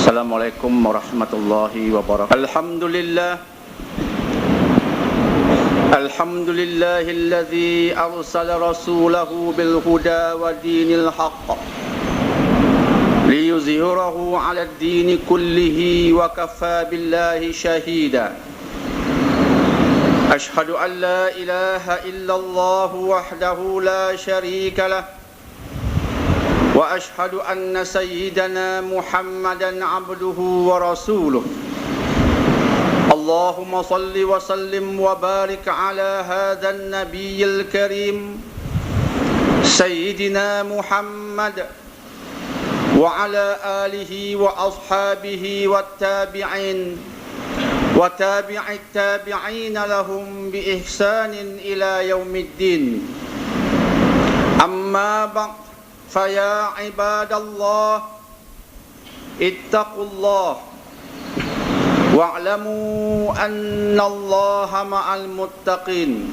Assalamualaikum warahmatullahi wabarakatuh. Alhamdulillahilladzi arsala rasulahu bil huda wa dinil haqq liyuzhirahu 'ala ad-din kullihi wa kafaa billahi shahida. Ashhadu an la ilaha illallah wahdahu la syarika lah wa ashhadu anna sayyidana Muhammadan abduhu wa rasuluh. Allahumma salli wa sallim wa barik ala hadzal nabiyil karim sayyidina Muhammad wa ala alihi wa ashabihi wat tabi'in wa tabi'it tabi'in lahum bi ihsanin ila yaumiddin. Amma ba'd. Faya ibadallah ittaqullah wa'lamu annallaha ma'al muttaqin.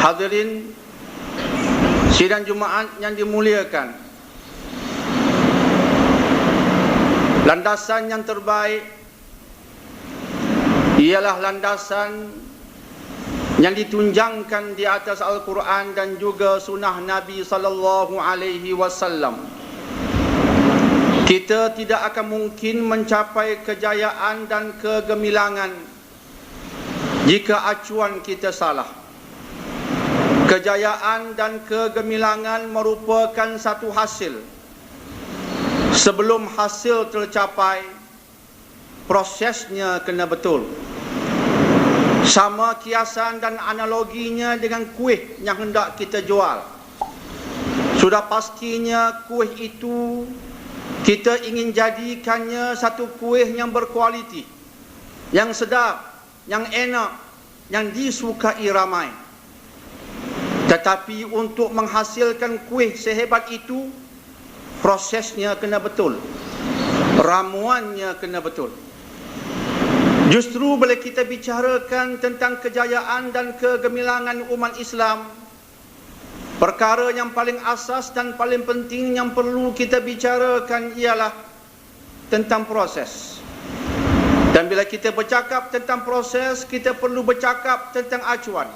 Hadirin sidang Jumaat yang dimuliakan, landasan yang terbaik ialah landasan yang ditunjangkan di atas Al-Quran dan juga sunnah Nabi sallallahu alaihi wasallam. Kita tidak akan mungkin mencapai kejayaan dan kegemilangan jika acuan kita salah. Kejayaan dan kegemilangan merupakan satu hasil. Sebelum hasil tercapai, prosesnya kena betul. Sama kiasan dan analoginya dengan kuih yang hendak kita jual. Sudah pastinya kuih itu kita ingin jadikannya satu kuih yang berkualiti, yang sedap, yang enak, yang disukai ramai. Tetapi untuk menghasilkan kuih sehebat itu, prosesnya kena betul, ramuannya kena betul. Justru bila kita bicarakan tentang kejayaan dan kegemilangan umat Islam, perkara yang paling asas dan paling penting yang perlu kita bicarakan ialah tentang proses. Dan bila kita bercakap tentang proses, kita perlu bercakap tentang acuan.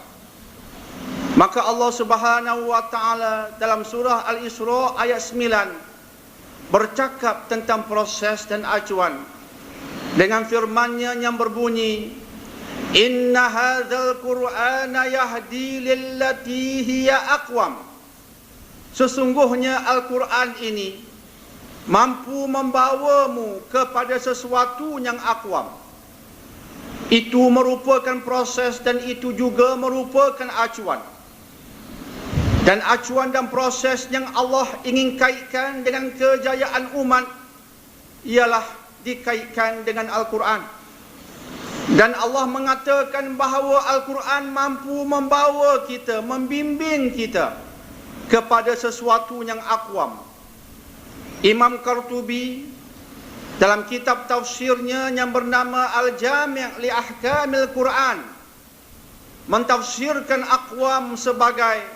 Maka Allah Subhanahu wa taala dalam surah Al-Isra ayat 9 bercakap tentang proses dan acuan dengan firman-Nya yang berbunyi, Inna hadzal Qur'ana yahdi lillati hiya aqwam. Sesungguhnya Al-Quran ini mampu membawamu kepada sesuatu yang aqwam. Itu merupakan proses dan itu juga merupakan acuan. Dan acuan dan proses yang Allah ingin kaitkan dengan kejayaan umat ialah dikaitkan dengan Al-Quran. Dan Allah mengatakan bahawa Al-Quran mampu membawa kita, membimbing kita kepada sesuatu yang aqwam. Imam Qurtubi dalam kitab tafsirnya yang bernama Al-Jami' li Ahkamil Quran mentafsirkan aqwam sebagai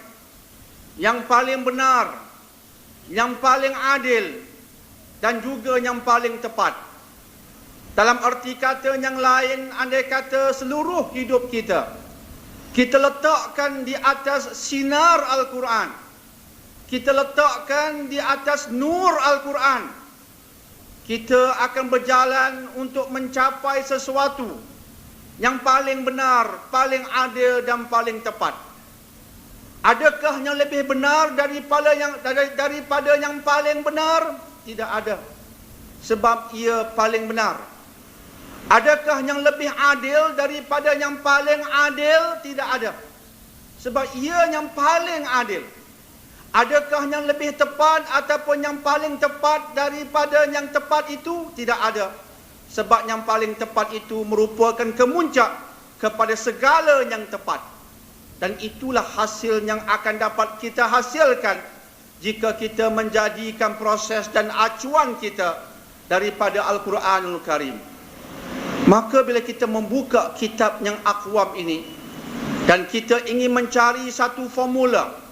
yang paling benar, yang paling adil dan juga yang paling tepat. Dalam arti kata yang lain, andai kata seluruh hidup kita letakkan di atas sinar Al-Quran, kita letakkan di atas nur Al-Quran, kita akan berjalan untuk mencapai sesuatu yang paling benar, paling adil dan paling tepat. Adakah yang lebih benar daripada yang paling benar? Tidak ada, sebab ia paling benar. Adakah yang lebih adil daripada yang paling adil? Tidak ada, sebab ia yang paling adil. Adakah yang lebih tepat ataupun yang paling tepat daripada yang tepat itu? Tidak ada, sebab yang paling tepat itu merupakan kemuncak kepada segala yang tepat. Dan itulah hasil yang akan dapat kita hasilkan jika kita menjadikan proses dan acuan kita daripada Al-Quranul Karim. Maka bila kita membuka kitab yang aqwam ini dan kita ingin mencari satu formula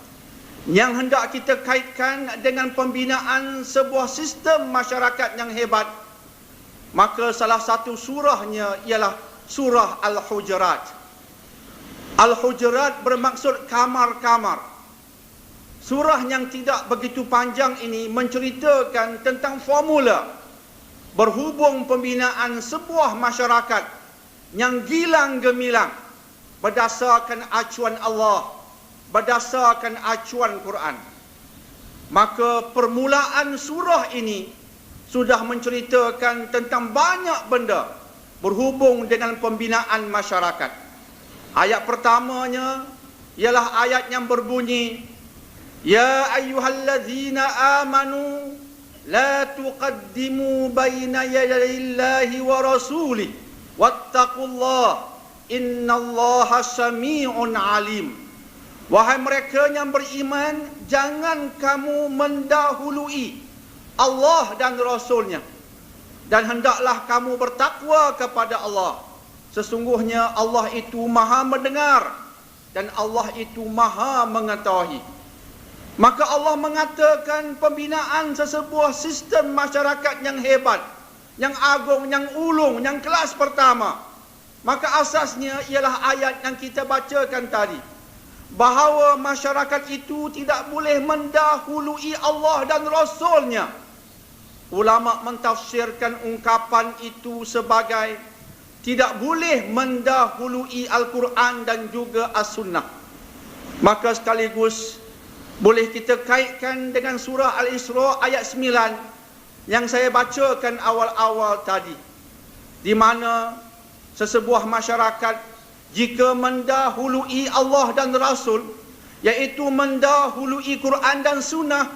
yang hendak kita kaitkan dengan pembinaan sebuah sistem masyarakat yang hebat, Maka salah satu surahnya ialah surah Al-Hujurat. Al-Hujurat bermaksud kamar-kamar. Surah yang tidak begitu panjang ini menceritakan tentang formula berhubung pembinaan sebuah masyarakat yang gilang gemilang berdasarkan acuan Allah, berdasarkan acuan Quran. Maka permulaan surah ini sudah menceritakan tentang banyak benda berhubung dengan pembinaan masyarakat. Ayat pertamanya ialah ayat yang berbunyi, Ya ayyuhallazina amanu la tuqaddimu baina yadayillahi wa rasulih wattaqullah innallaha sami'un alim. Wahai mereka yang beriman, jangan kamu mendahului Allah dan Rasulnya, dan hendaklah kamu bertakwa kepada Allah. Sesungguhnya Allah itu maha mendengar dan Allah itu maha mengetahui. Maka Allah mengatakan pembinaan sesebuah sistem masyarakat yang hebat, yang agung, yang ulung, yang kelas pertama. Maka asasnya ialah ayat yang kita bacakan tadi, bahawa masyarakat itu tidak boleh mendahului Allah dan Rasulnya. Ulama mentafsirkan ungkapan itu sebagai tidak boleh mendahului Al-Quran dan juga As-Sunnah. Maka sekaligus boleh kita kaitkan dengan surah Al-Isra ayat 9 yang saya bacakan awal-awal tadi, di mana sesebuah masyarakat jika mendahului Allah dan Rasul, iaitu mendahului Quran dan Sunnah,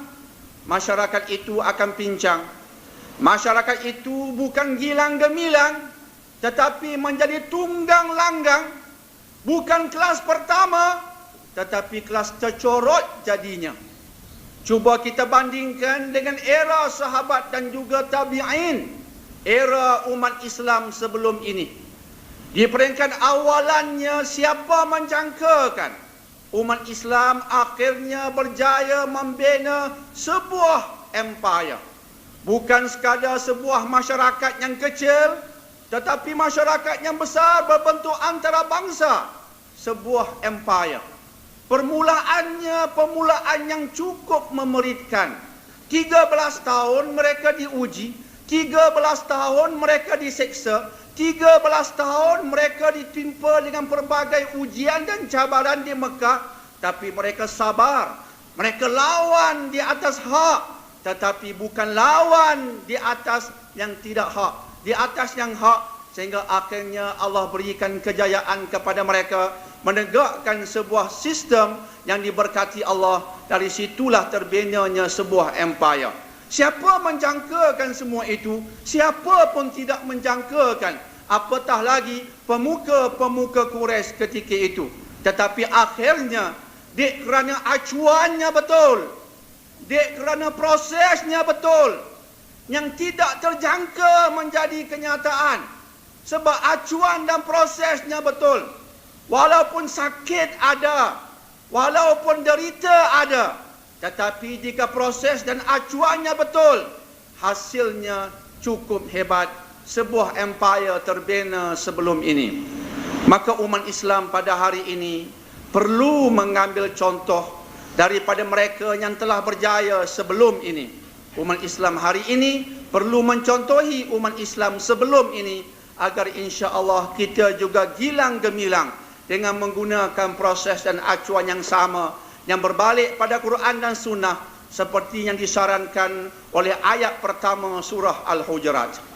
masyarakat itu akan pincang. Masyarakat itu bukan gilang gemilang, tetapi menjadi tunggang langgang. Bukan kelas pertama, tetapi kelas tercorot jadinya. Cuba kita bandingkan dengan era sahabat dan juga tabi'in, era umat Islam sebelum ini. Di peringkat awalannya, siapa menjangkakan umat Islam akhirnya berjaya membina sebuah empire. Bukan sekadar sebuah masyarakat yang kecil, tetapi masyarakat yang besar berbentuk antarabangsa, sebuah empire. Permulaan yang cukup memeritkan. 13 tahun mereka diuji, 13 tahun mereka diseksa, 13 tahun mereka ditimpa dengan pelbagai ujian dan cabaran di Mekah, tapi mereka sabar. Mereka lawan di atas hak, tetapi bukan lawan di atas yang tidak hak, di atas yang hak, sehingga akhirnya Allah berikan kejayaan kepada mereka, menegakkan sebuah sistem yang diberkati Allah. Dari situlah terbinanya sebuah empire. Siapa menjangkakan semua itu? Siapa pun tidak menjangkakan, apatah lagi pemuka-pemuka Quraisy ketika itu. Tetapi akhirnya, dek kerana acuannya betul, dek kerana prosesnya betul, yang tidak terjangka menjadi kenyataan. Sebab acuan dan prosesnya betul. Walaupun sakit ada, walaupun derita ada, tetapi jika proses dan acuannya betul, hasilnya cukup hebat. Sebuah empire terbina sebelum ini. Maka umat Islam pada hari ini perlu mengambil contoh daripada mereka yang telah berjaya sebelum ini. Umat Islam hari ini perlu mencontohi umat Islam sebelum ini, agar insya-Allah kita juga gilang gemilang dengan menggunakan proses dan acuan yang sama, yang berbalik pada Quran dan Sunnah, seperti yang disarankan oleh ayat pertama surah Al-Hujurat.